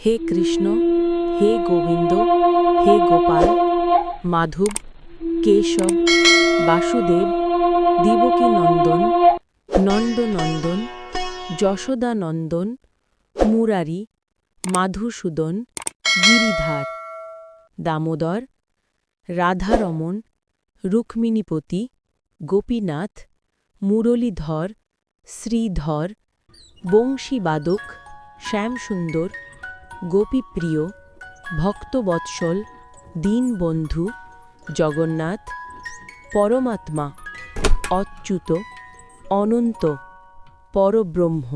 হে কৃষ্ণ, হে গোবিন্দ, হে গোপাল, মাধব, কেশব, বাসুদেব, দেবকী নন্দন, নন্দনন্দন, যশোদানন্দন, মুরারি, মাধুসূদন, গিরিধার, দামোদর, রাধারমণ, রুক্মিণীপতি, গোপীনাথ, মুরলীধর, শ্রীধর, বংশীবাদক, শ্যামসুন্দর, গোপীপ্রিয়, ভক্তবৎসল, দীনবন্ধু, জগন্নাথ, পরমাত্মা, অচ্যুত, অনন্ত, পরব্রহ্ম,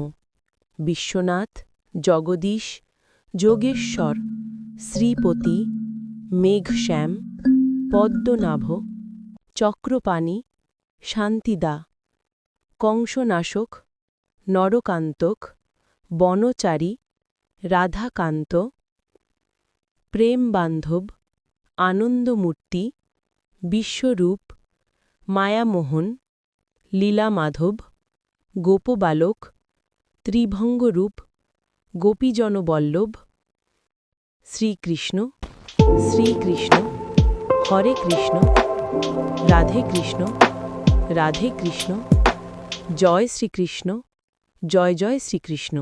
বিশ্বনাথ, জগদীশ, যোগেশ্বর, শ্রীপতি, মেঘশ্যাম, পদ্মনাভ, চক্রপাণি, শান্তিদা, কংসনাশক, নরকান্তক, বনচারী, রাধাকান্ত, প্রেমবান্ধব, আনন্দমূর্তি, বিশ্বরূপ, মায়ামোহন, লীলামাধব, গোপবালক, ত্রিভঙ্গরূপ, গোপীজনবল্লভ, শ্রীকৃষ্ণ, শ্রীকৃষ্ণ, হরে কৃষ্ণ, রাধে কৃষ্ণ, রাধে কৃষ্ণ, জয় শ্রীকৃষ্ণ, জয় জয় শ্রীকৃষ্ণ।